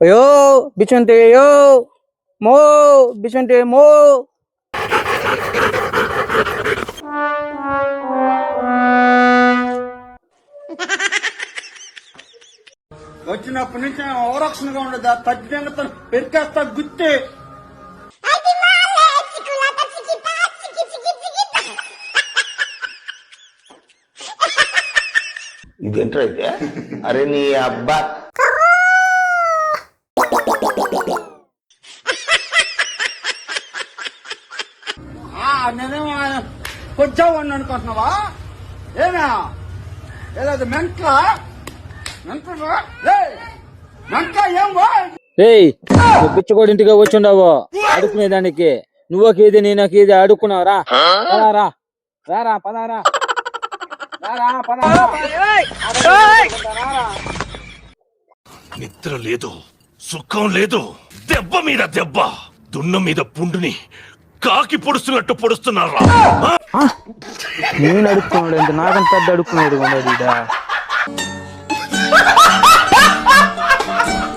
అయ్యో బిచంటే అయ్యో మో బిచంటే మో. వచ్చినప్పటి నుంచి ఓరక్షణగా ఉండదు. తగ్గినంత పెరికేస్తా గుత్తి. ఇదేంట్రా అయితే? అరే నీ అబ్బా నేనేమో కొంచెం వాడిని అనుకుంటున్నావా? ఏనా ఏదో మెంట్లా ఏం రేయ్ పిచ్చకోడింటిగా వచ్చిండావు అడుక్కునేదానికి. నువ్వకేది నేనకేది అడుక్కున్నావు. రా రా రారా పదారా నిద్ర లేదు, సుఖం లేదు, దెబ్బ మీద దెబ్బ, దున్న మీద పుండుని కాకి పొడుస్తున్నట్టు పొడుస్తున్నారా? నేను అడుక్కున్నాడు ఎంత నాకంత పెద్ద అడుక్కున్నాడు.